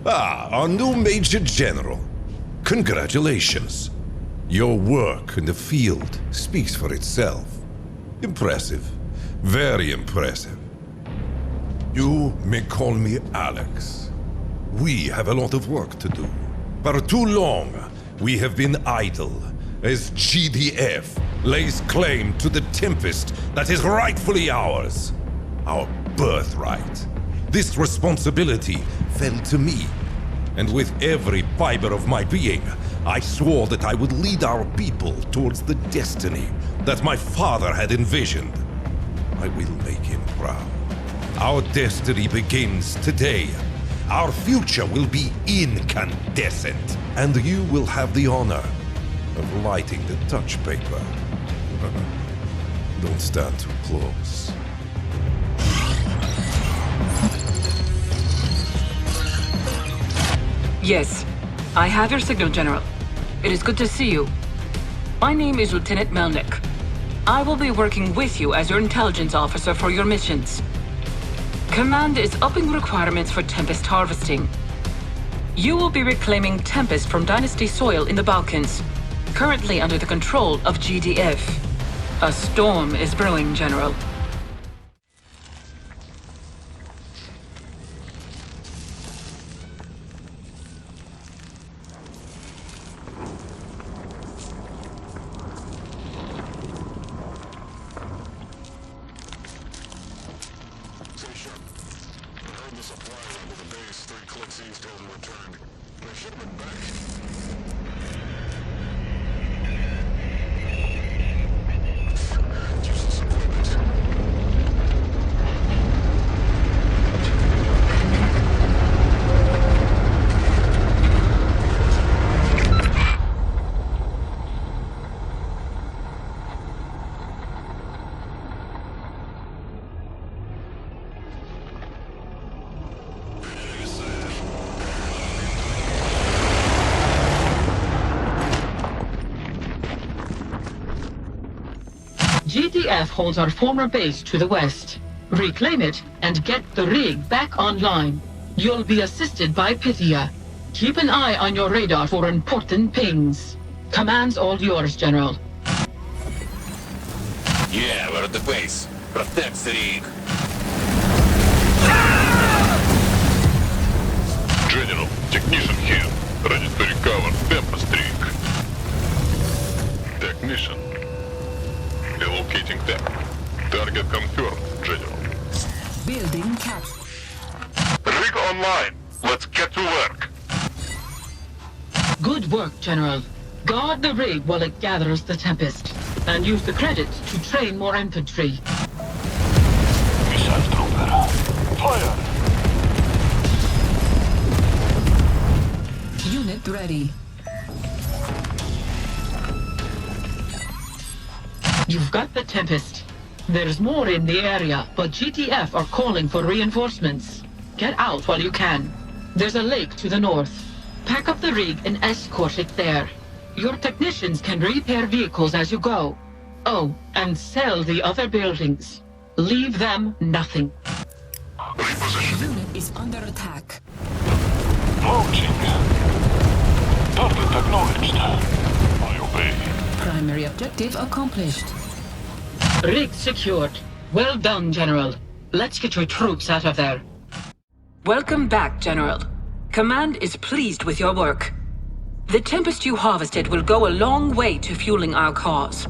Ah, our new Major General. Congratulations. Your work in the field speaks for itself. Impressive. Very impressive. You may call me Alex. We have a lot of work to do. For too long, we have been idle, as GDF lays claim to the Tempest that is rightfully ours. Our birthright. This responsibility fell to me, and with every fiber of my being, I swore that I would lead our people towards the destiny that my father had envisioned. I will make him proud. Our destiny begins today. Our future will be incandescent, and you will have the honor of lighting the touch paper. Don't stand too close. Yes, I have your signal, General. It is good to see you. My name is Lieutenant Melnick. I will be working with you as your intelligence officer for your missions. Command is upping requirements for Tempest harvesting. You will be reclaiming Tempest from Dynasty soil in the Balkans, currently under the control of GDF. A storm is brewing, General. GDF holds our former base to the west. Reclaim it and get the rig back online. You'll be assisted by Pythia. Keep an eye on your radar for important pings. Command's all yours, General. Yeah, we're at the base. Protect the rig. General, technician here. Ready to recover Tempest rig. Technician. Relocating tech. Target confirmed, General. Building cap. Rig online. Let's get to work. Good work, General. Guard the rig while it gathers the Tempest, and use the credits to train more infantry. Missile trooper. Fire! Unit ready. You've got the Tempest. There's more in the area, but GTF are calling for reinforcements. Get out while you can. There's a lake to the north. Pack up the rig and escort it there. Your technicians can repair vehicles as you go. Oh, and sell the other buildings. Leave them nothing. Repositioning. Unit is under attack. Launching. Target acknowledged. I obey. Primary objective accomplished. Rig secured. Well done, General. Let's get your troops out of there. Welcome back, General. Command is pleased with your work. The Tempest you harvested will go a long way to fueling our cause.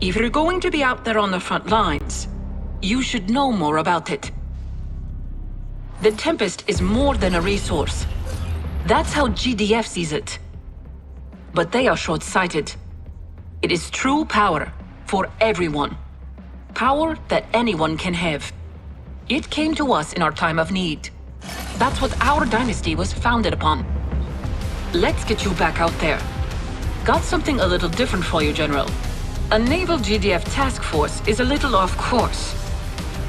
If you're going to be out there on the front lines, you should know more about it. The Tempest is more than a resource. That's how GDF sees it. But they are short-sighted. It is true power for everyone. Power that anyone can have. It came to us in our time of need. That's what our dynasty was founded upon. Let's get you back out there. Got something a little different for you, General. A naval GDF task force is a little off course.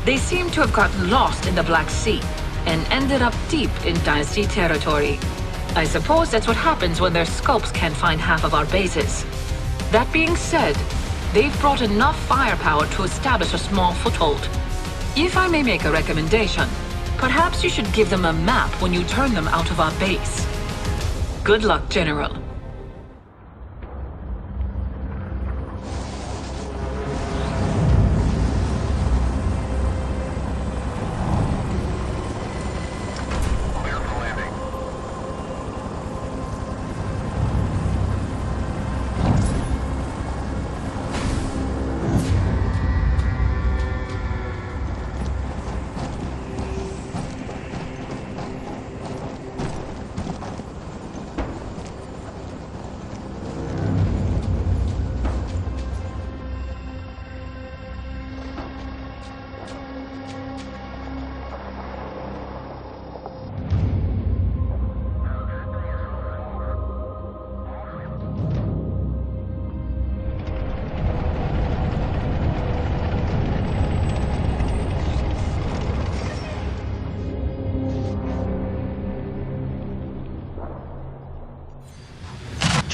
They seem to have gotten lost in the Black Sea and ended up deep in Dynasty territory. I suppose that's what happens when their scopes can't find half of our bases. That being said, they've brought enough firepower to establish a small foothold. If I may make a recommendation, Perhaps you should give them a map when you turn them out of our base. Good luck, General.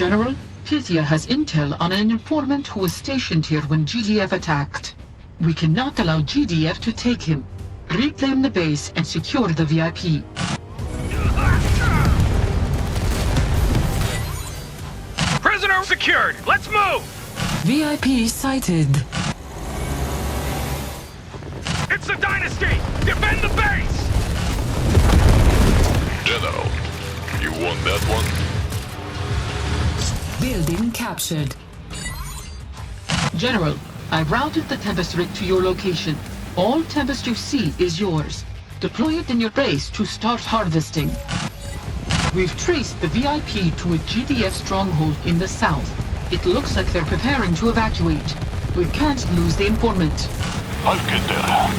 General, Pythia has intel on an informant who was stationed here when GDF attacked. We cannot allow GDF to take him. Reclaim the base and secure the VIP. Prisoner secured! Let's move! VIP sighted. It's the Dynasty! Defend the base! General, you want that one? Building captured. General, I've routed the Tempest rig to your location. All Tempest you see is yours. Deploy it in your base to start harvesting. We've traced the VIP to a GDF stronghold in the south. It looks like they're preparing to evacuate. We can't lose the informant. I'll get there.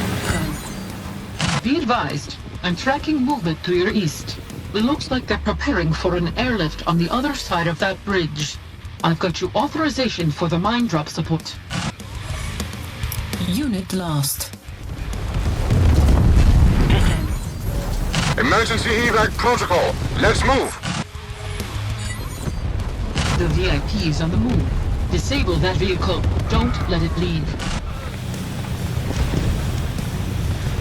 Be advised, I'm tracking movement to your east. It looks like they're preparing for an airlift on the other side of that bridge. I've got you authorization for the mine drop support. Unit lost. Emergency evac protocol. Let's move. The VIP is on the move. Disable that vehicle. Don't let it leave.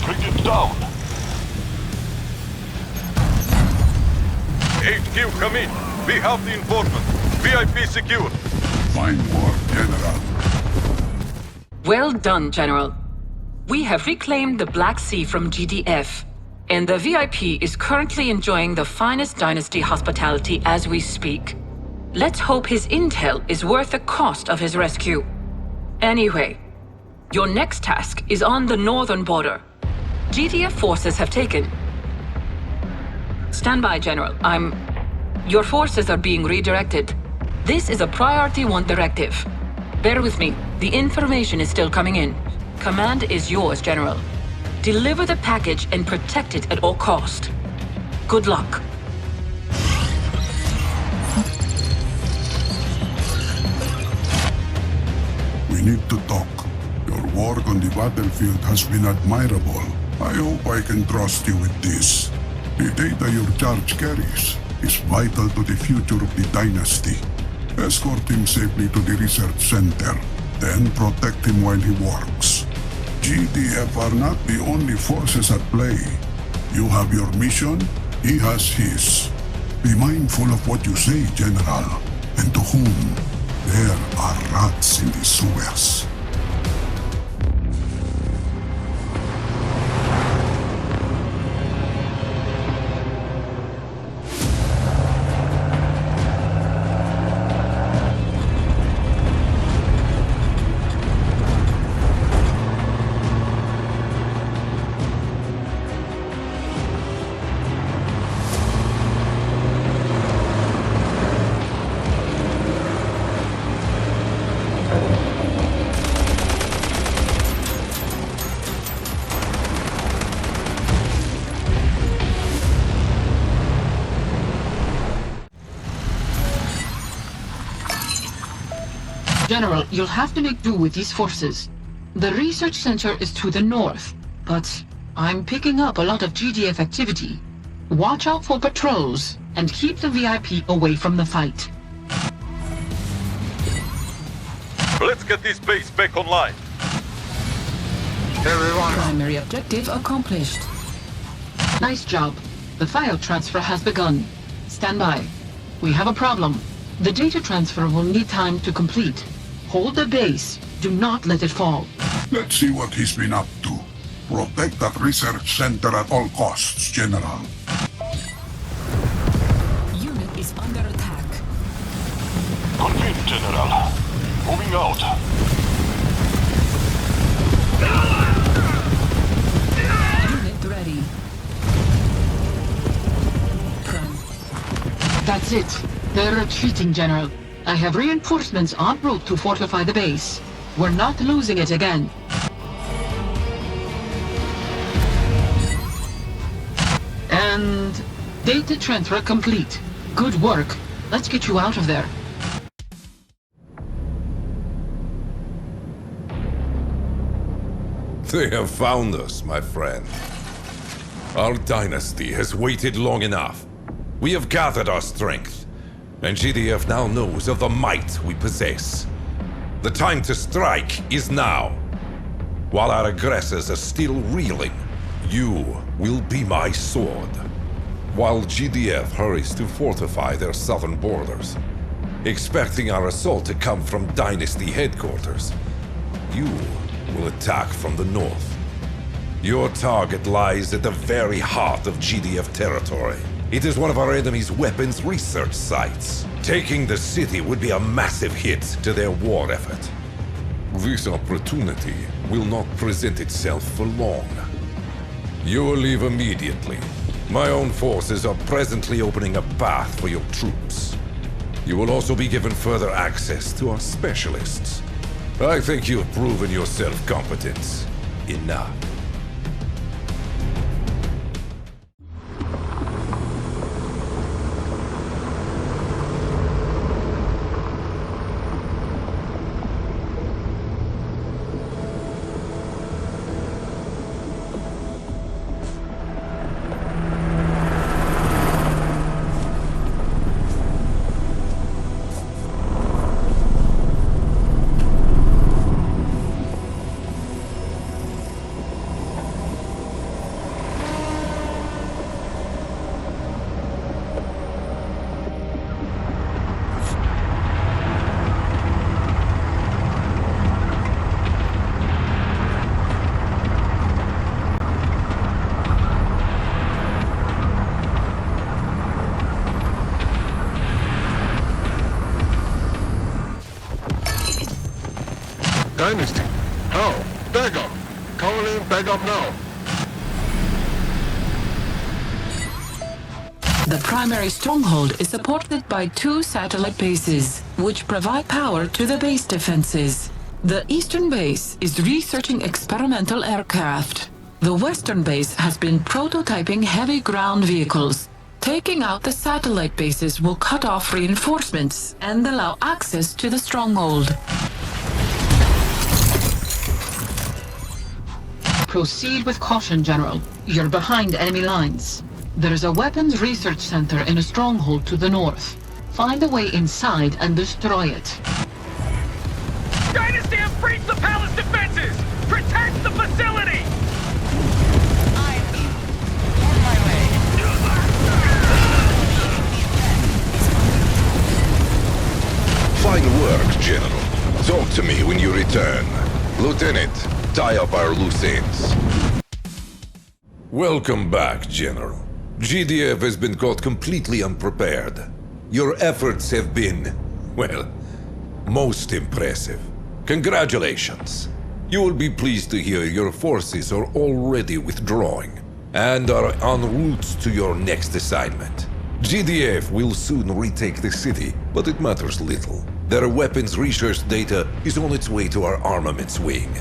Bring it down. HQ, come in. We have the informant. VIP secure. Find more, General. Well done, General. We have reclaimed the Black Sea from GDF, and the VIP is currently enjoying the finest Dynasty hospitality as we speak. Let's hope his intel is worth the cost of his rescue. Anyway, your next task is on the northern border. GDF forces have taken... Stand by, General. Your forces are being redirected. This is a Priority 1 directive. Bear with me. The information is still coming in. Command is yours, General. Deliver the package and protect it at all cost. Good luck. We need to talk. Your work on the battlefield has been admirable. I hope I can trust you with this. The data your charge carries is vital to the future of the Dynasty. Escort him safely to the research center, then protect him while he works. GDF are not the only forces at play. You have your mission, he has his. Be mindful of what you say, General, and to whom. There are rats in the sewers. General, you'll have to make do with these forces. The research center is to the north, but I'm picking up a lot of GDF activity. Watch out for patrols, and keep the VIP away from the fight. Let's get this base back online. Everyone, Primary objective accomplished. Nice job. The file transfer has begun. Stand by. We have a problem. The data transfer will need time to complete. Hold the base. Do not let it fall. Let's see what he's been up to. Protect that research center at all costs, General. Unit is under attack. Confirmed, General. Moving out. Unit ready. Prone. That's it. They're retreating, General. I have reinforcements en route to fortify the base. We're not losing it again. And data transfer complete. Good work. Let's get you out of there. They have found us, my friend. Our dynasty has waited long enough. We have gathered our strength, and GDF now knows of the might we possess. The time to strike is now. While our aggressors are still reeling, you will be my sword. While GDF hurries to fortify their southern borders, expecting our assault to come from Dynasty headquarters, you will attack from the north. Your target lies at the very heart of GDF territory. It is one of our enemy's weapons research sites. Taking the city would be a massive hit to their war effort. This opportunity will not present itself for long. You will leave immediately. My own forces are presently opening a path for your troops. You will also be given further access to our specialists. I think you have proven yourself competent enough. Dynasty. How? Back up. Calling back up now. The primary stronghold is supported by 2 satellite bases, which provide power to the base defenses. The eastern base is researching experimental aircraft. The western base has been prototyping heavy ground vehicles. Taking out the satellite bases will cut off reinforcements and allow access to the stronghold. Proceed with caution, General. You're behind enemy lines. There is a weapons research center in a stronghold to the north. Find a way inside and destroy it. Dynasty have breached the palace defenses! Protect the facility! I'm on my way. Fine work, General. Talk to me when you return. Lieutenant, tie up our loose ends. Welcome back, General. GDF has been caught completely unprepared. Your efforts have been, well, most impressive. Congratulations. You will be pleased to hear your forces are already withdrawing and are en route to your next assignment. GDF will soon retake the city, but it matters little. Their weapons research data is on its way to our armaments wing.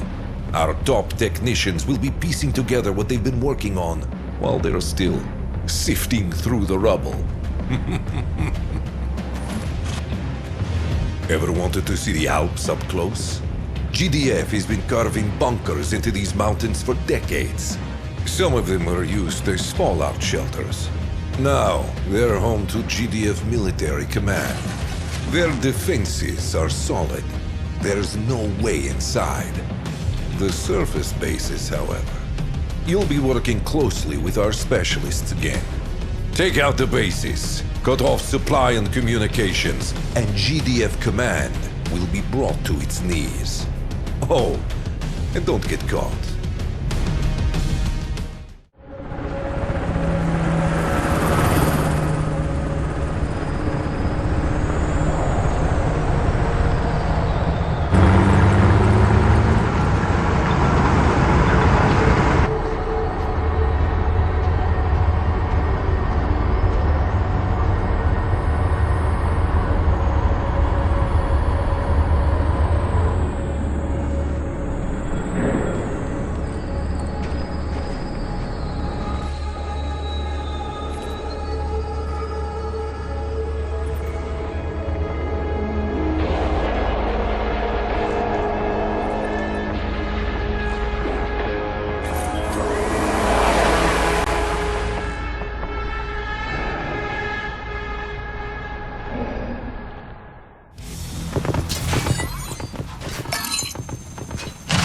Our top technicians will be piecing together what they've been working on while they're still sifting through the rubble. Ever wanted to see the Alps up close? GDF has been carving bunkers into these mountains for decades. Some of them were used as fallout shelters. Now, they're home to GDF military command. Their defenses are solid. There's no way inside. The surface bases, however, you'll be working closely with our specialists again. Take out the bases, cut off supply and communications, and GDF command will be brought to its knees. Oh, and don't get caught.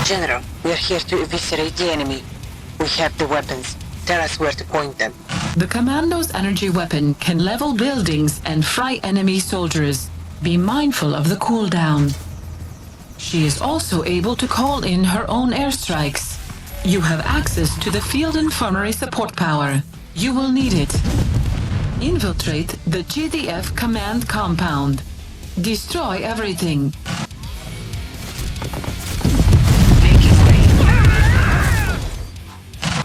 General, we're here to eviscerate the enemy. We have the weapons. Tell us where to point them. The Commando's energy weapon can level buildings and fry enemy soldiers. Be mindful of the cooldown. She is also able to call in her own airstrikes. You have access to the field infirmary support power. You will need it. Infiltrate the GDF command compound. Destroy everything.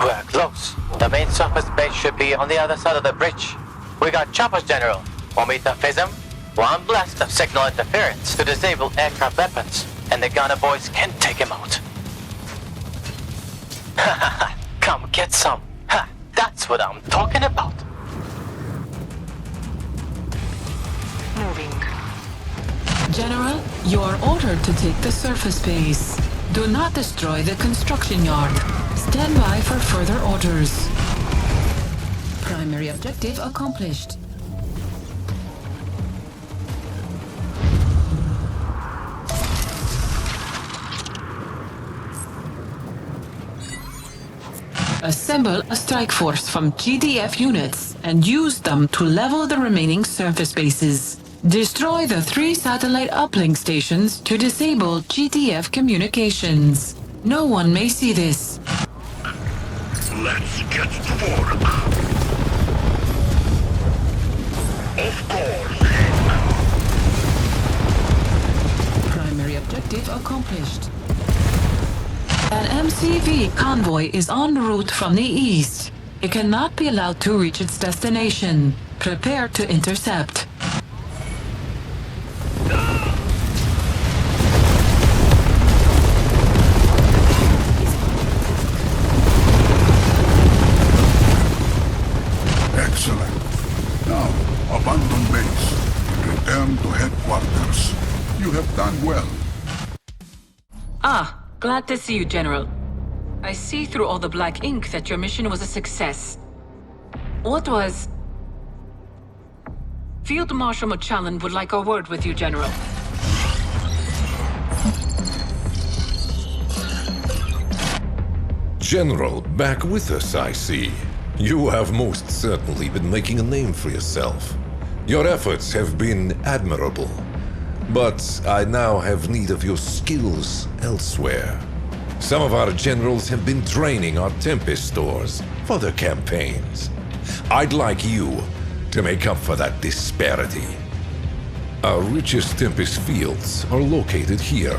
We're close. The main surface base should be on the other side of the bridge. We got choppers, General. Want me to phase them? One blast of signal interference to disable aircraft weapons, and the gunner boys can take him out. Come get some. Ha, that's what I'm talking about. Moving. General, you are ordered to take the surface base. Do not destroy the construction yard. Stand by for further orders. Primary objective accomplished. Assemble a strike force from GDF units and use them to level the remaining surface bases. Destroy the 3 satellite uplink stations to disable GDF communications. No one may see this. Let's get to work. Of course. Primary objective accomplished. An MCV convoy is en route from the east. It cannot be allowed to reach its destination. Prepare to intercept. Excellent. Now, abandon base. Return to headquarters. You have done well. Ah, glad to see you, General. I see through all the black ink that your mission was a success. What was... Field Marshal Machallan would like a word with you, General. General, back with us, I see. You have most certainly been making a name for yourself. Your efforts have been admirable. But I now have need of your skills elsewhere. Some of our generals have been draining our Tempest stores for their campaigns. I'd like you to make up for that disparity. Our richest Tempest fields are located here.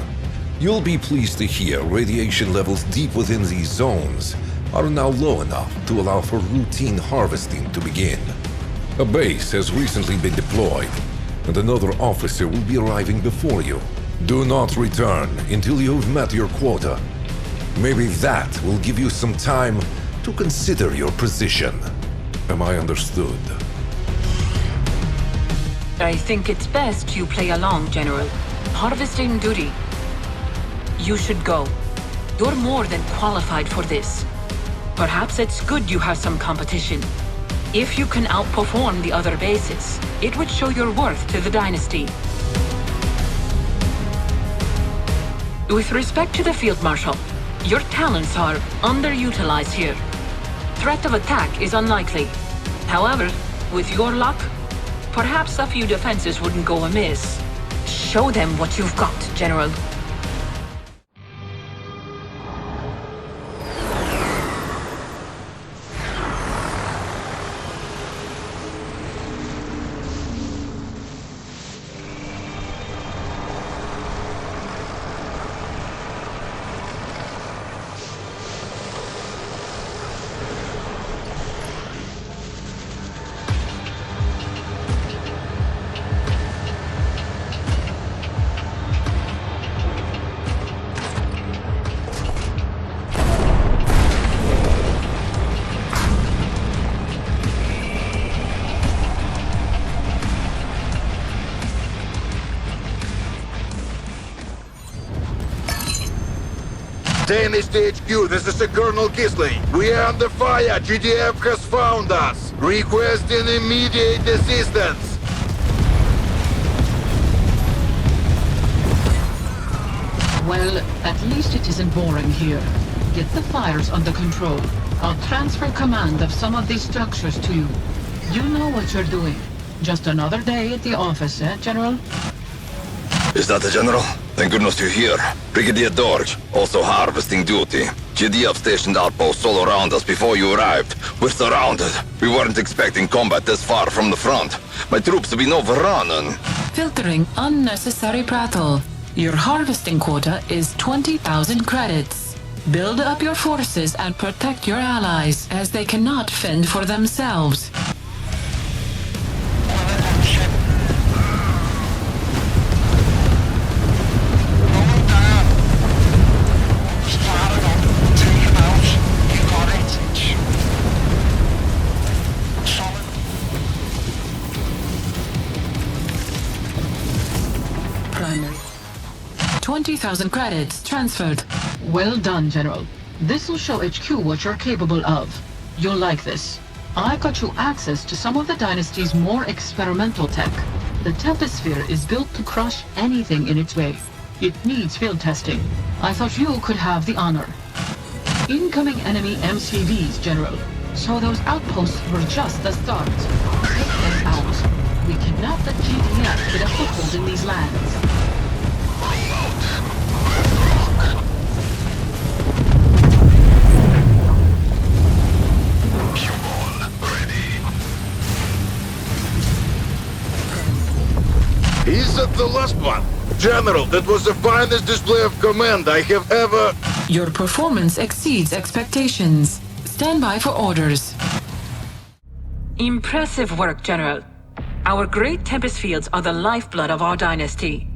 You'll be pleased to hear radiation levels deep within these zones are now low enough to allow for routine harvesting to begin. A base has recently been deployed, and another officer will be arriving before you. Do not return until you've met your quota. Maybe that will give you some time to consider your position. Am I understood? I think it's best you play along, General. Harvesting duty. You should go. You're more than qualified for this. Perhaps it's good you have some competition. If you can outperform the other bases, it would show your worth to the Dynasty. With respect to the Field Marshal, your talents are underutilized here. threat of attack is unlikely. However, with your luck, perhaps a few defenses wouldn't go amiss. Show them what you've got, General. Dynasty HQ, this is the Colonel Kisling. We are under fire. GDF has found us. Requesting immediate assistance. Well, at least it isn't boring here. Get the fires under control. I'll transfer command of some of these structures to you. You know what you're doing. Just another day at the office, eh, General? Is that the General? Thank goodness you're here. Brigadier Dorj, also harvesting duty. GDF stationed outposts all around us before you arrived. We're surrounded. We weren't expecting combat this far from the front. My troops have been overrun and... Filtering unnecessary prattle. Your harvesting quota is 20,000 credits. Build up your forces and protect your allies, as they cannot fend for themselves. Primary. 20,000 credits transferred. Well done, General. This'll show HQ what you're capable of. You'll like this. I got you access to some of the Dynasty's more experimental tech. The Tempest Sphere is built to crush anything in its way. It needs field testing. I thought you could have the honor. Incoming enemy MCVs, General. So those outposts were just the start. Take them out. We cannot let GDF get a foothold in these lands. Is that the last one? General, that was the finest display of command I have ever... Your performance exceeds expectations. Stand by for orders. Impressive work, General. Our great Tempest fields are the lifeblood of our dynasty.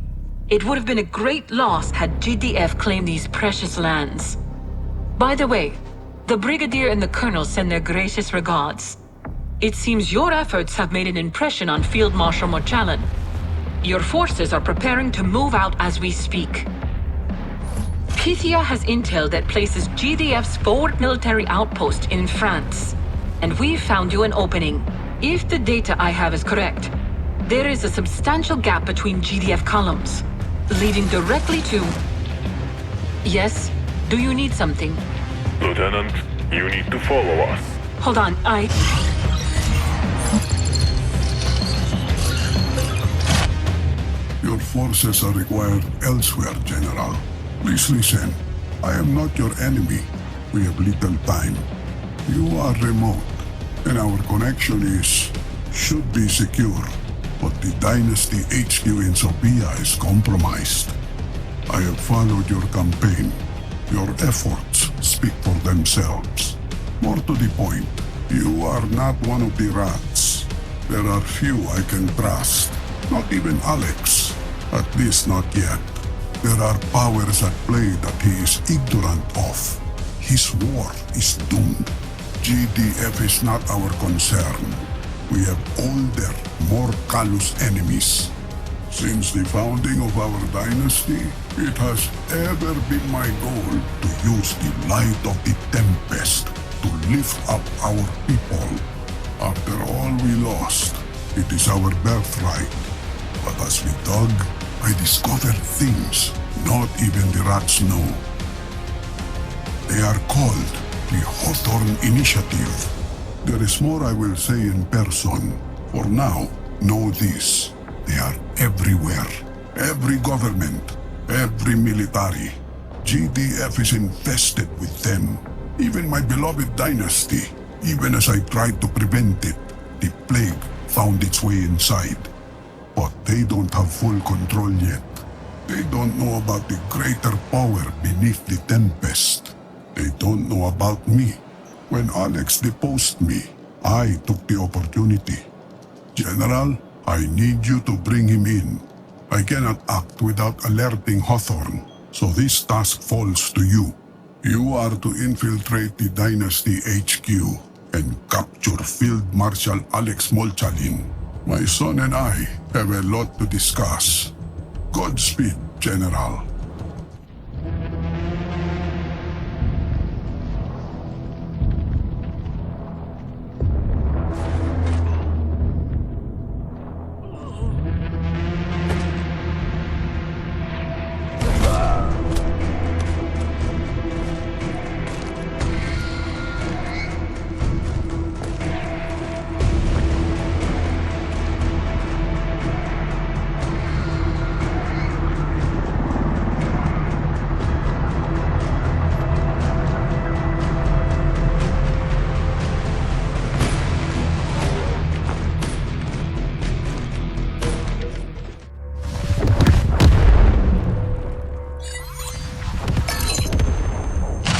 It would have been a great loss had GDF claimed these precious lands. By the way, the Brigadier and the Colonel send their gracious regards. It seems your efforts have made an impression on Field Marshal Morchallan. Your forces are preparing to move out as we speak. Pythia has intel that places GDF's forward military outpost in France. And we've found you an opening. If the data I have is correct, there is a substantial gap between GDF columns, leading directly to... Yes? Do you need something? Lieutenant, you need to follow us. Hold on, Your forces are required elsewhere, General. Please listen. I am not your enemy. We have little time. You are remote, and our connection should be secure. But the Dynasty HQ in Sophia is compromised. I have followed your campaign. Your efforts speak for themselves. More to the point, you are not one of the rats. There are few I can trust. Not even Alex. At least not yet. There are powers at play that he is ignorant of. His war is doomed. GDF is not our concern. We have older, more callous enemies. Since the founding of our dynasty, it has ever been my goal to use the light of the Tempest to lift up our people. After all we lost, it is our birthright. But as we dug, I discovered things not even the rats know. They are called the Hawthorne Initiative. There is more I will say in person. For now, know this. They are everywhere. Every government, every military. GDF is infested with them. Even my beloved Dynasty. Even as I tried to prevent it, the plague found its way inside. But they don't have full control yet. They don't know about the greater power beneath the Tempest. They don't know about me. When Alex deposed me, I took the opportunity. General, I need you to bring him in. I cannot act without alerting Hawthorne, so this task falls to you. You are to infiltrate the Dynasty HQ and capture Field Marshal Alex Molchalin. My son and I have a lot to discuss. Godspeed, General.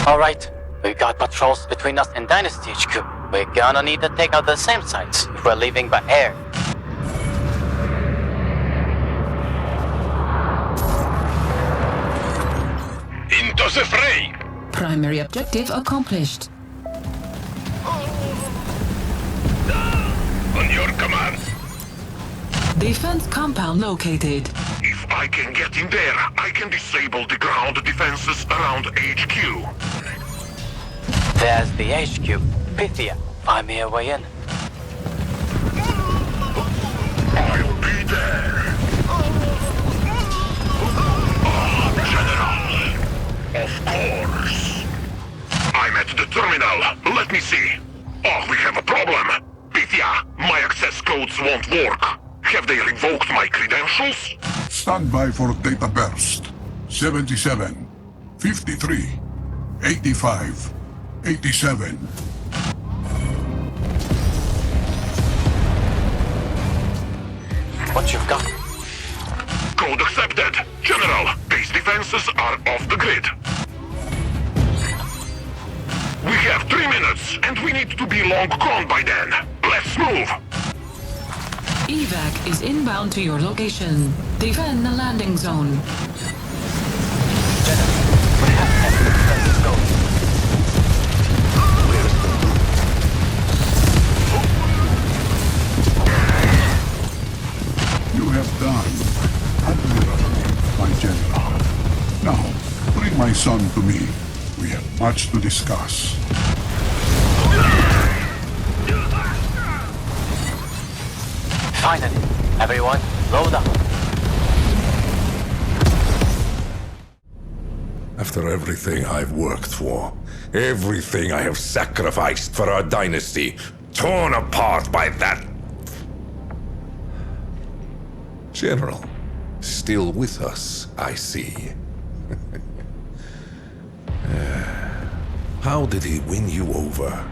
Alright, we got patrols between us and Dynasty HQ. We're gonna need to take out the same sites if we're leaving by air. Into the fray! Primary objective accomplished. On your command. Defense compound located. If I can get in there, I can disable the ground defenses around HQ. There's the HQ. Pythia, find me a way in. I'll be there. General. Of course. I'm at the terminal. Let me see. Oh, we have a problem. Pythia, my access codes won't work. Have they revoked my credentials? Stand by for data burst. 77, 53, 85, 87. What you've got? Code accepted. General, base defenses are off the grid. We have 3 minutes, and we need to be long gone by then. Let's move. Evac is inbound to your location. Defend the landing zone. You have done admirably, my general. Now, bring my son to me. We have much to discuss. Finally, everyone, load up. After everything I've worked for, everything I have sacrificed for our dynasty, torn apart by that... General, still with us, I see. How did he win you over?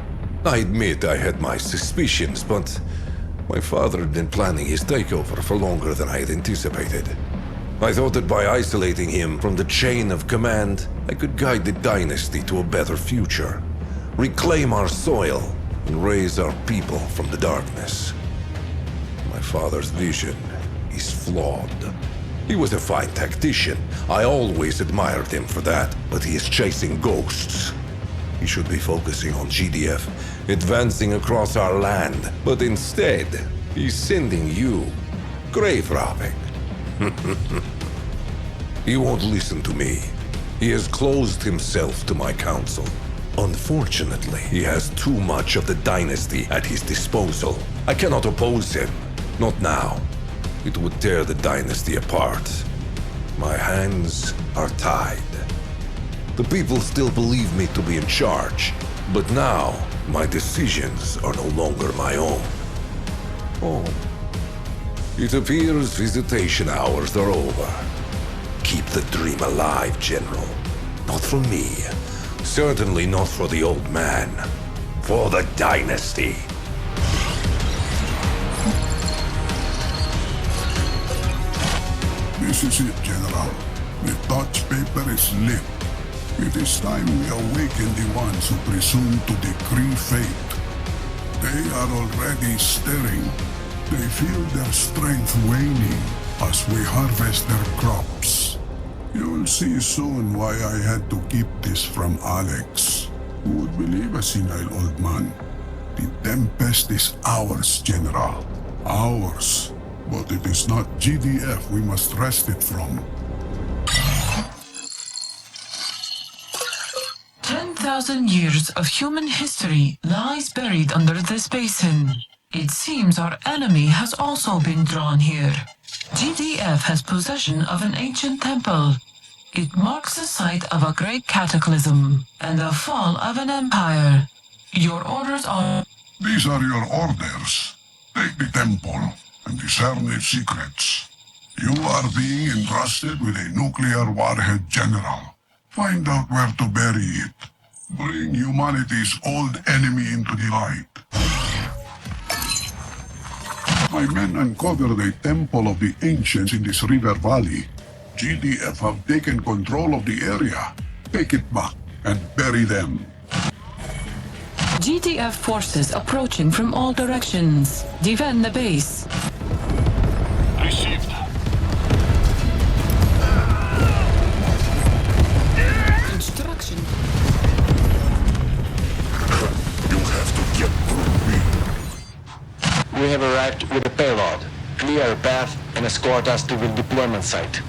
I admit I had my suspicions, but my father had been planning his takeover for longer than I had anticipated. I thought that by isolating him from the chain of command, I could guide the dynasty to a better future, reclaim our soil, and raise our people from the darkness. My father's vision is flawed. He was a fine tactician. I always admired him for that, but he is chasing ghosts. He should be focusing on GDF, advancing across our land, but instead, he's sending you grave robbing. He won't listen to me. He has closed himself to my counsel. Unfortunately, he has too much of the dynasty at his disposal. I cannot oppose him. Not now. It would tear the dynasty apart. My hands are tied. The people still believe me to be in charge, but now my decisions are no longer my own. Oh. It appears visitation hours are over. Keep the dream alive, General. Not for me. Certainly not for the old man. For the Dynasty. This is it, General. The touch paper is lit. It is time we awaken the ones who presume to decree fate. They are already stirring. They feel their strength waning as we harvest their crops. You'll see soon why I had to keep this from Alex. Who would believe a senile old man? The Tempest is ours, General. Ours. But it is not GDF we must wrest it from. 10,000 years of human history lies buried under this basin. It seems our enemy has also been drawn here. GDF has possession of an ancient temple. It marks the site of a great cataclysm and the fall of an empire. Your orders are... These are your orders. Take the temple and discern its secrets. You are being entrusted with a nuclear warhead, General. Find out where to bury it. Bring humanity's old enemy into the light. My men uncovered a temple of the ancients in this river valley. GDF have taken control of the area. Take it back and bury them. GDF forces approaching from all directions. Defend the base. Received. Construction. You have to get through me. We have arrived with a payload. Clear a path and escort us to the deployment site.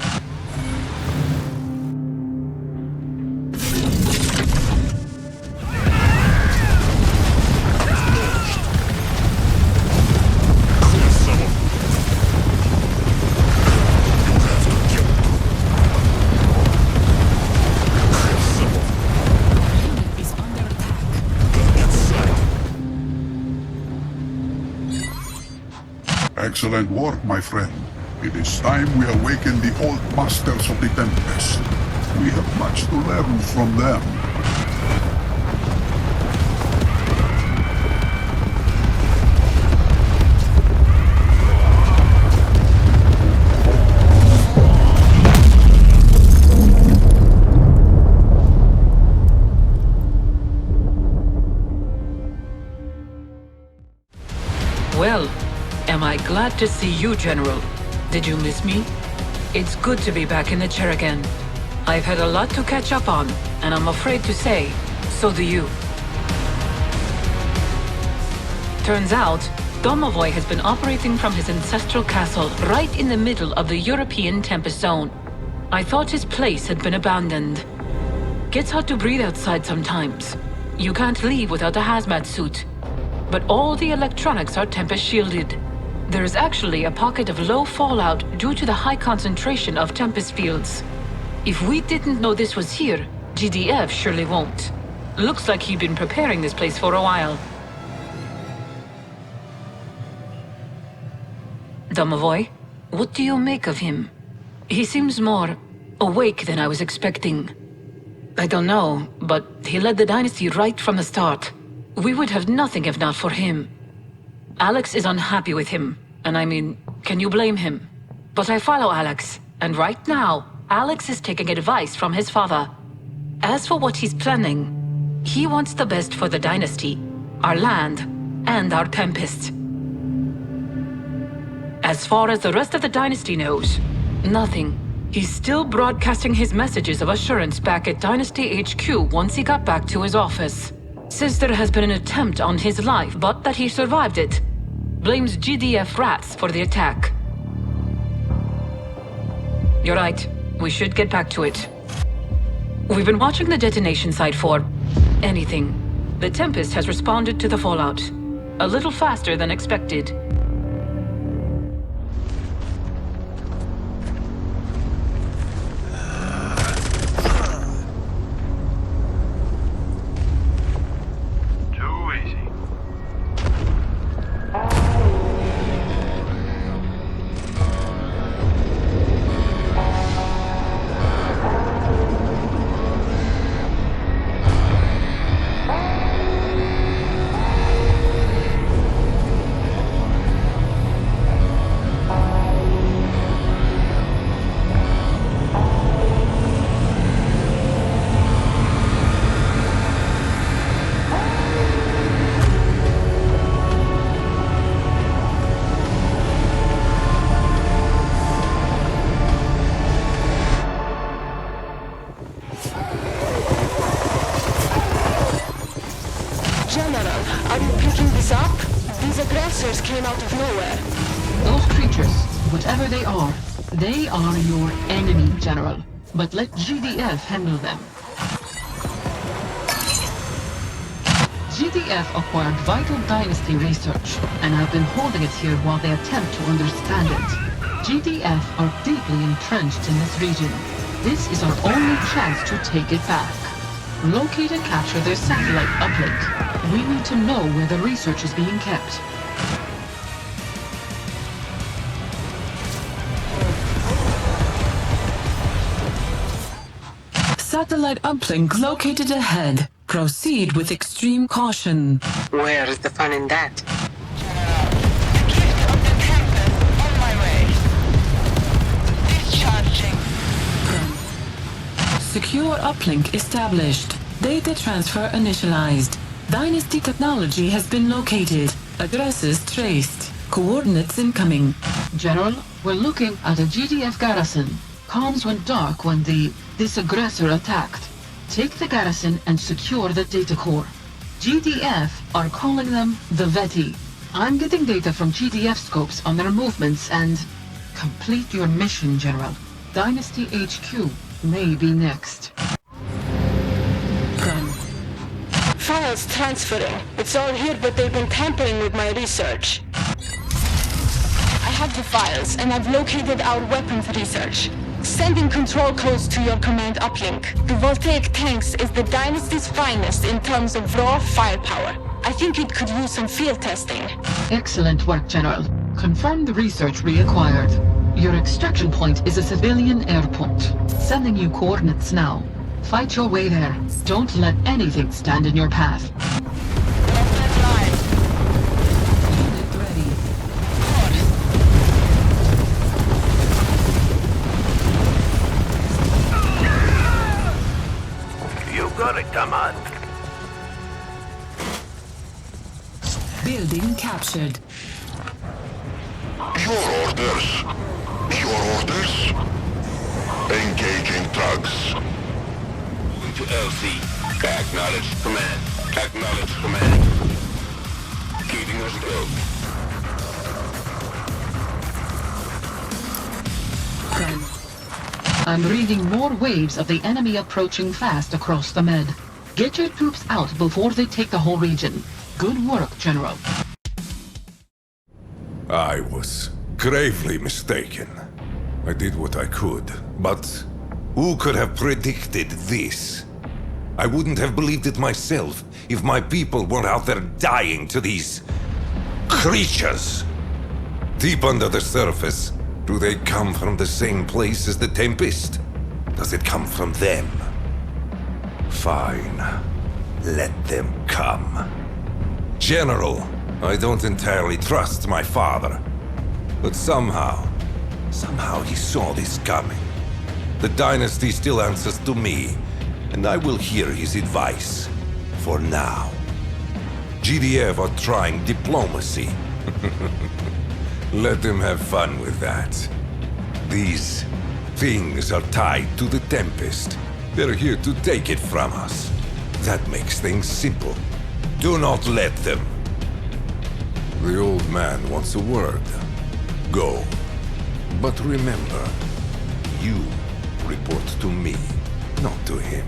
Excellent work, my friend. It is time we awaken the old masters of the Tempest. We have much to learn from them. Well, am I glad to see you, General. Did you miss me? It's good to be back in the chair again. I've had a lot to catch up on, and I'm afraid to say, so do you. Turns out, Domovoy has been operating from his ancestral castle right in the middle of the European Tempest Zone. I thought his place had been abandoned. Gets hard to breathe outside sometimes. You can't leave without a hazmat suit. But all the electronics are Tempest shielded. There is actually a pocket of low fallout due to the high concentration of Tempest fields. If we didn't know this was here, GDF surely won't. Looks like he'd been preparing this place for a while. Domovoy, what do you make of him? He seems more awake than I was expecting. I don't know, but he led the Dynasty right from the start. We would have nothing if not for him. Alex is unhappy with him, and I mean, can you blame him? But I follow Alex, and right now, Alex is taking advice from his father. As for what he's planning, he wants the best for the Dynasty, our land, and our Tempest. As far as the rest of the Dynasty knows, nothing. He's still broadcasting his messages of assurance back at Dynasty HQ once he got back to his office. Says there has been an attempt on his life, but that he survived it. Blames GDF rats for the attack. You're right. We should get back to it. We've been watching the detonation site for anything. The Tempest has responded to the fallout. A little faster than expected. whatever they are your enemy, General. But let GDF handle them. GDF acquired vital Dynasty research, and have been holding it here while they attempt to understand it. GDF are deeply entrenched in this region. This is our only chance to take it back. Locate and capture their satellite uplink. We need to know where the research is being kept. Satellite uplink located ahead. Proceed with extreme caution. Where is the fun in that? Secure uplink established. Data transfer initialized. Dynasty technology has been located. Addresses traced. Coordinates incoming. General, we're looking at a GDF garrison. Comms went dark when this aggressor attacked. Take the garrison and secure the data core. GDF are calling them the Veti. I'm getting data from GDF scopes on their movements and... Complete your mission, General. Dynasty HQ may be next. Files transferring. It's all here, but they've been tampering with my research. I have the files, and I've located our weapons research. Sending control codes to your command uplink. The Voltaic tanks is the Dynasty's finest in terms of raw firepower. I think it could use some field testing. Excellent work, General. Confirm the research reacquired. Your extraction point is a civilian airport. Sending you coordinates now. Fight your way there. Don't let anything stand in your path. Got it, come on. Building captured. Your orders. Your orders. Engaging drugs. To LC. Acknowledge command. Acknowledge command. Keeping us go. I'm reading more waves of the enemy approaching fast across the Med. Get your troops out before they take the whole region. Good work, General. I was gravely mistaken. I did what I could, but who could have predicted this? I wouldn't have believed it myself if my people weren't out there dying to these creatures. Deep under the surface, do they come from the same place as the Tempest? Does it come from them? Fine. Let them come. General, I don't entirely trust my father. But somehow he saw this coming. The Dynasty still answers to me, and I will hear his advice. For now. GDF are trying diplomacy. Let them have fun with that. These things are tied to the Tempest. They're here to take it from us. That makes things simple. Do not let them. The old man wants a word. Go. But remember, you report to me, not to him.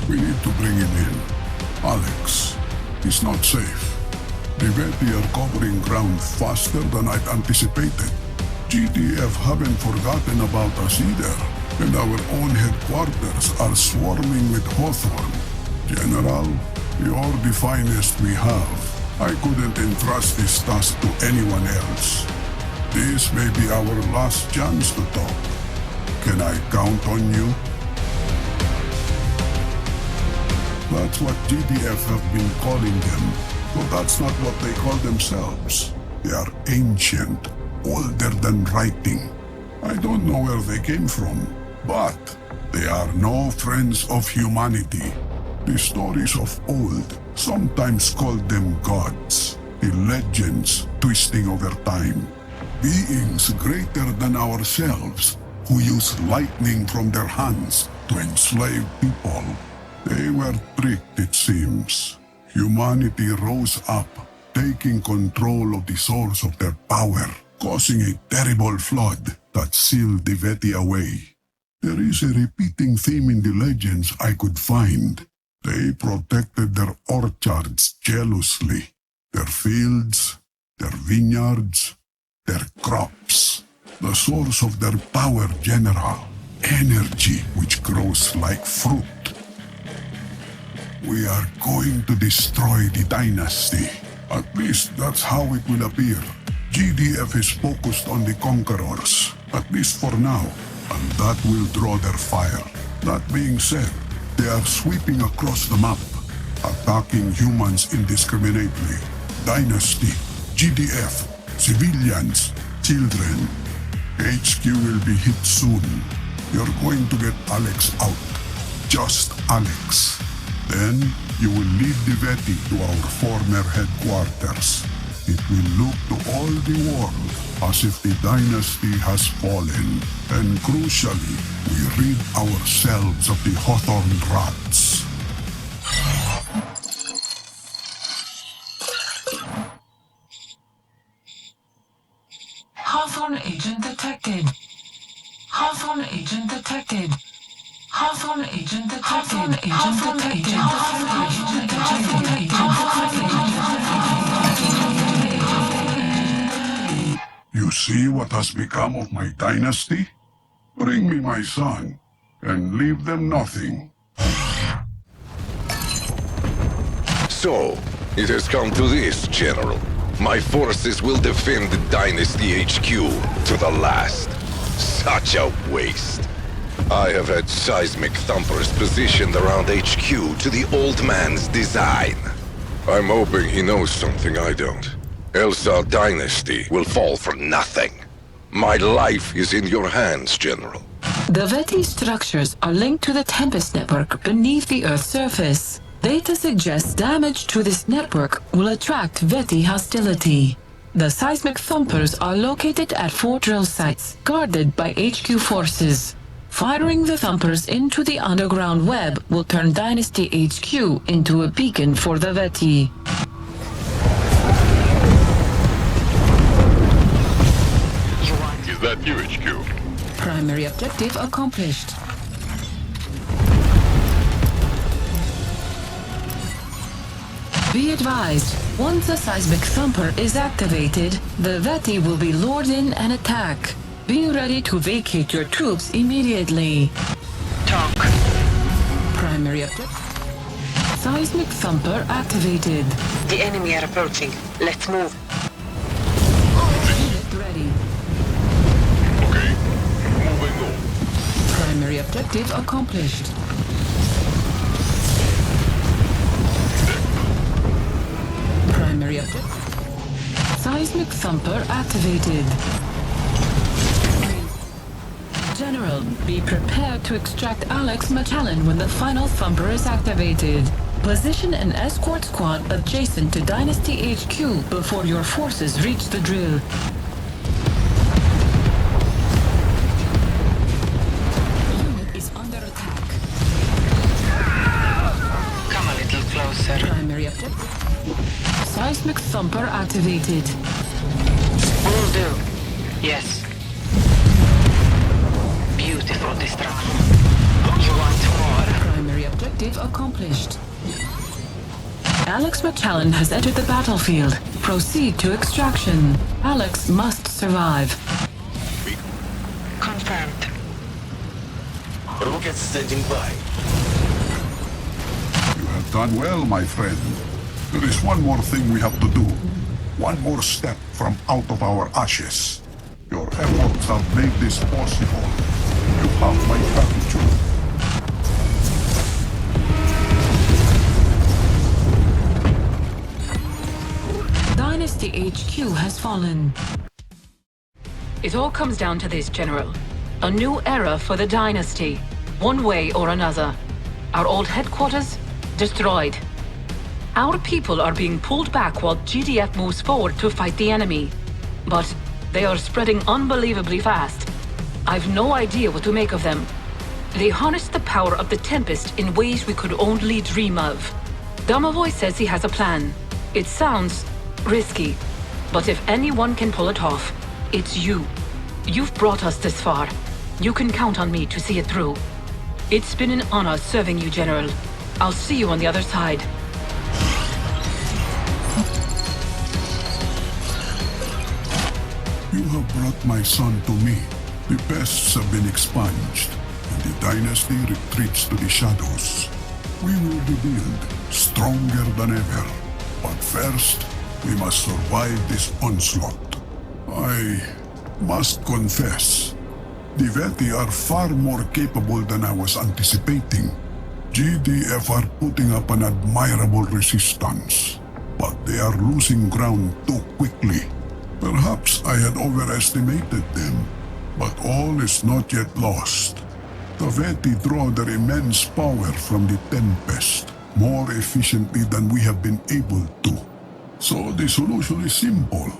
We need to bring him in. Alex, he's not safe. The Veti are covering ground faster than I'd anticipated. GDF haven't forgotten about us either, and our own headquarters are swarming with Hawthorne. General, you're the finest we have. I couldn't entrust this task to anyone else. This may be our last chance to talk. Can I count on you? That's what GDF have been calling them, but that's not what they call themselves. They are ancient, older than writing. I don't know where they came from, but they are no friends of humanity. The stories of old sometimes called them gods, the legends twisting over time. Beings greater than ourselves who use lightning from their hands to enslave people. They were tricked, it seems. Humanity rose up, taking control of the source of their power, causing a terrible flood that sealed the Veti away. There is a repeating theme in the legends I could find. They protected their orchards jealously, their fields, their vineyards, their crops. The source of their power, General, energy which grows like fruit. We are going to destroy the dynasty. At least that's how it will appear. GDF is focused on the conquerors, at least for now, and that will draw their fire. That being said, they are sweeping across the map, attacking humans indiscriminately. Dynasty, GDF, civilians, children. HQ will be hit soon. You're going to get Alex out. Just Alex. Then, you will lead the Veti to our former headquarters. It will look to all the world as if the dynasty has fallen. And crucially, we rid ourselves of the Hawthorne rats. Hawthorne agent detected. Hawthorne agent detected. Hawthorne agent detected. Hawthorne agent detected. You see what has become of my dynasty? Bring me my son, and leave them nothing. So, it has come to this, General. My forces will defend the Dynasty HQ to the last. Such a waste. I have had seismic thumpers positioned around HQ to the old man's design. I'm hoping he knows something I don't. Else our dynasty will fall for nothing. My life is in your hands, General. The Veti structures are linked to the Tempest network beneath the Earth's surface. Data suggests damage to this network will attract Veti hostility. The seismic thumpers are located at 4 drill sites, guarded by HQ forces. Firing the thumpers into the underground web will turn Dynasty HQ into a beacon for the Veti. Is that you, HQ? Primary objective accomplished. Be advised, once a seismic thumper is activated, the Veti will be lured in and attack. Be ready to vacate your troops immediately. Talk. Primary objective. Seismic thumper activated. The enemy are approaching. Let's move. Unit ready. Okay, moving on. Primary objective accomplished. Primary objective. Seismic thumper activated. General, be prepared to extract Alex Magellan when the final thumper is activated. Position an escort squad adjacent to Dynasty HQ before your forces reach the drill. Unit is under attack. Come a little closer. Primary objective. Seismic thumper activated. Will do. Yes. Beautiful destruction. You want more? Primary objective accomplished. Alex Magellan has entered the battlefield. Proceed to extraction. Alex must survive. Confirmed. Rocket standing by. You have done well, my friend. There is one more thing we have to do. One more step from out of our ashes. Your efforts have made this possible. You have my gratitude. Dynasty HQ has fallen. It all comes down to this, General. A new era for the Dynasty. One way or another. Our old headquarters, destroyed. Our people are being pulled back while GDF moves forward to fight the enemy. But they are spreading unbelievably fast. I've no idea what to make of them. They harness the power of the Tempest in ways we could only dream of. Domovoy says he has a plan. It sounds risky, but if anyone can pull it off, it's you. You've brought us this far. You can count on me to see it through. It's been an honor serving you, General. I'll see you on the other side. You have brought my son to me. The pests have been expunged, and the dynasty retreats to the shadows. We will rebuild, stronger than ever. But first, we must survive this onslaught. I must confess, the Veti are far more capable than I was anticipating. GDF are putting up an admirable resistance, but they are losing ground too quickly. Perhaps I had overestimated them, but all is not yet lost. The Veti draw their immense power from the Tempest more efficiently than we have been able to. So the solution is simple.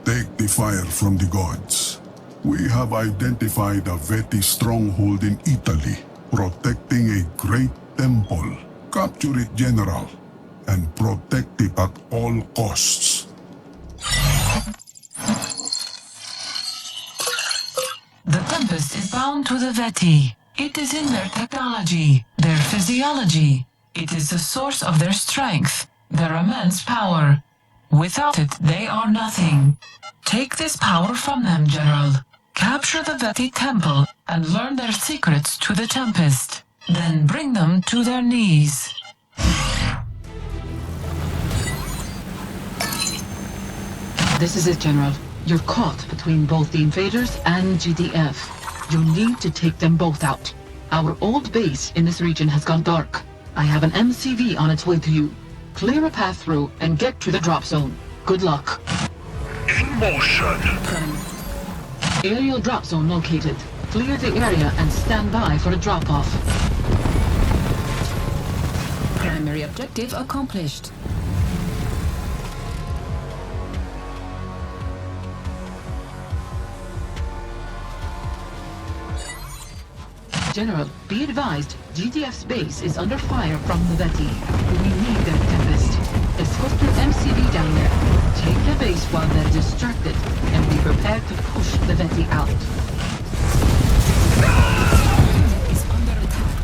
Take the fire from the gods. We have identified a Veti stronghold in Italy, protecting a great temple. Capture it, General, and protect it at all costs. The Tempest is bound to the Veti. It is in their technology, their physiology. It is the source of their strength, their immense power. Without it, they are nothing. Take this power from them, General. Capture the Veti temple and learn their secrets to the Tempest. Then bring them to their knees. This is it, General. You're caught between both the invaders and GDF. You need to take them both out. Our old base in this region has gone dark. I have an MCV on its way to you. Clear a path through and get to the drop zone. Good luck. In motion. Aerial drop zone located. Clear the area and stand by for a drop-off. Primary objective accomplished. General, be advised, GDF's base is under fire from the Veti. We need their Tempest. Escort your MCV down there. Take the base while they're distracted, and be prepared to push the Veti out. Is under attack.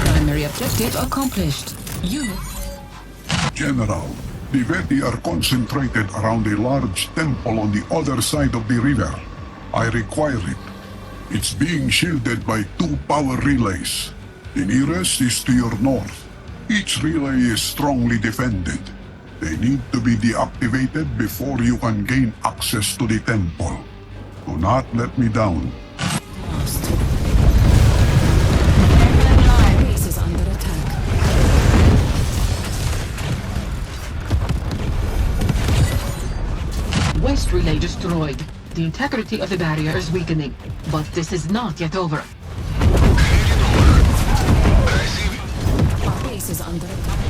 Primary objective accomplished. Unit. General, the Veti are concentrated around a large temple on the other side of the river. I require it. It's being shielded by 2 power relays. The nearest is to your north. Each relay is strongly defended. They need to be deactivated before you can gain access to the temple. Do not let me down. Lost. Base is under attack. West relay destroyed. The integrity of the barrier is weakening, but this is not yet over. Our base is under attack.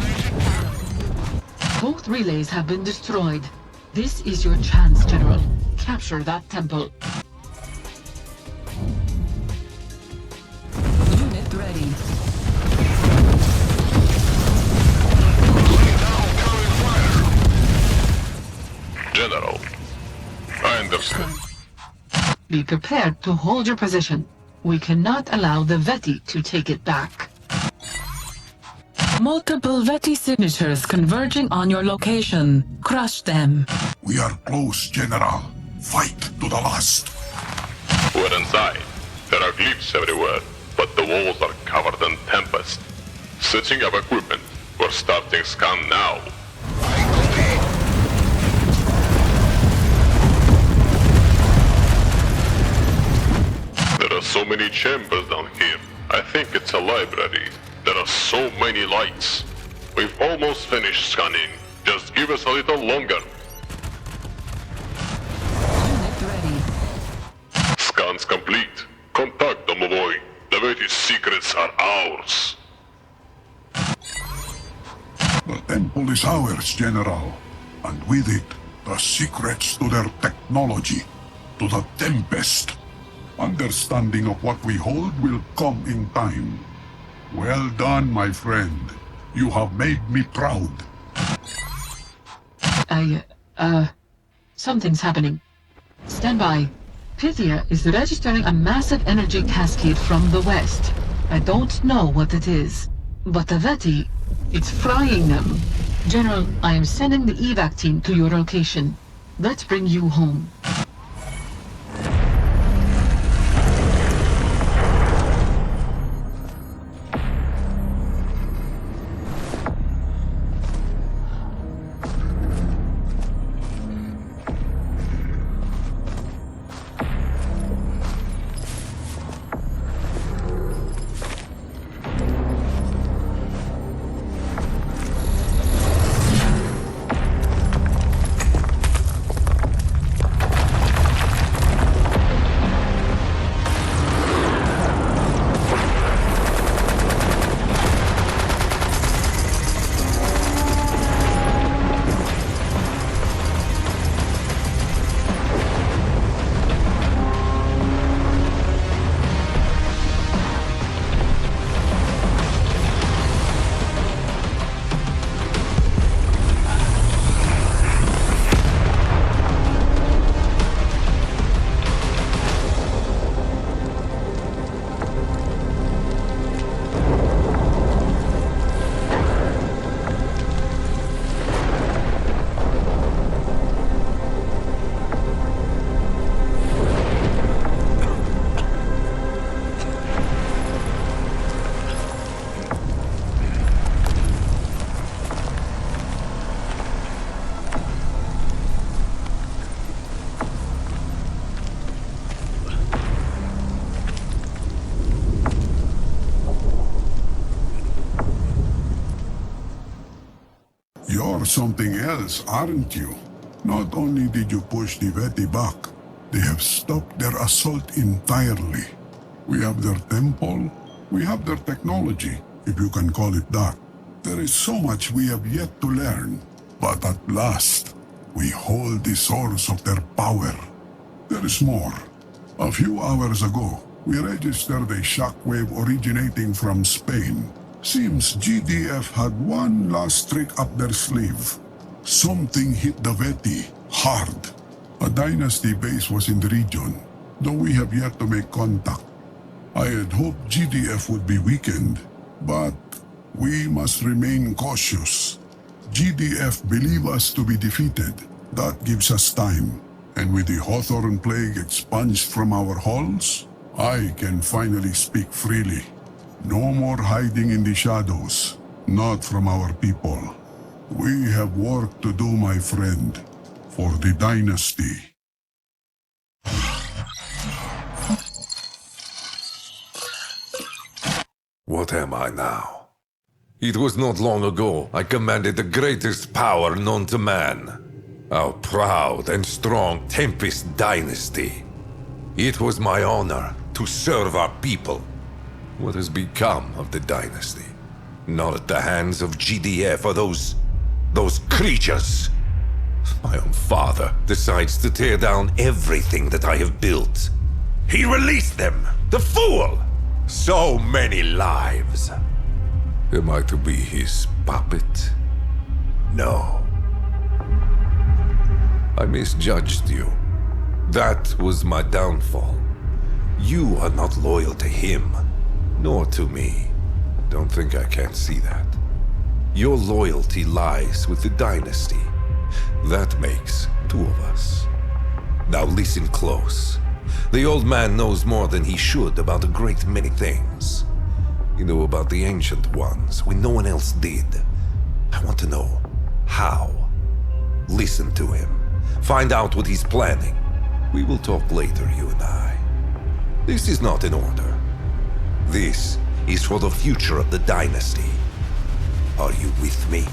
Both relays have been destroyed. This is your chance, General. Capture that temple. Unit ready. General, I understand. Be prepared to hold your position. We cannot allow the Veti to take it back. Multiple Veti signatures converging on your location. Crush them. We are close, General. Fight to the last. We're inside. There are glyphs everywhere, but the walls are covered in Tempest. Setting up equipment. We're starting scan now. There are so many chambers down here. I think it's a library. There are so many lights. We've almost finished scanning. Just give us a little longer. Unit ready. Scans complete. Contact Domovoy. The Veti's secrets are ours. The temple is ours, General. And with it, the secrets to their technology, to the Tempest. Understanding of what we hold will come in time. Well done, my friend. You have made me proud. Something's happening. Stand by. Pythia is registering a massive energy cascade from the west. I don't know what it is, but the Veti, it's frying them. General, I am sending the evac team to your location. Let's bring you home. You're something else, aren't you? Not only did you push the Veti back, they have stopped their assault entirely. We have their temple, we have their technology, if you can call it that. There is so much we have yet to learn, but at last, we hold the source of their power. There is more. A few hours ago, we registered a shockwave originating from Spain. Seems GDF had one last trick up their sleeve. Something hit the Veti hard. A Dynasty base was in the region, though we have yet to make contact. I had hoped GDF would be weakened, but we must remain cautious. GDF believe us to be defeated. That gives us time. And with the Hawthorne Plague expunged from our halls, I can finally speak freely. No more hiding in the shadows, not from our people. We have work to do, my friend, for the Dynasty. What am I now? It was not long ago I commanded the greatest power known to man. Our proud and strong Tempest Dynasty. It was my honor to serve our people. What has become of the Dynasty? Not at the hands of GDF or those creatures. My own father decides to tear down everything that I have built. He released them, the fool! So many lives. Am I to be his puppet? No. I misjudged you. That was my downfall. You are not loyal to him, nor to me. Don't think I can't see that. Your loyalty lies with the Dynasty. That makes two of us. Now listen close. The old man knows more than he should about a great many things. He knew about the Ancient Ones when no one else did. I want to know how. Listen to him. Find out what he's planning. We will talk later, you and I. This is not in order. This is for the future of the Dynasty. Are you with me?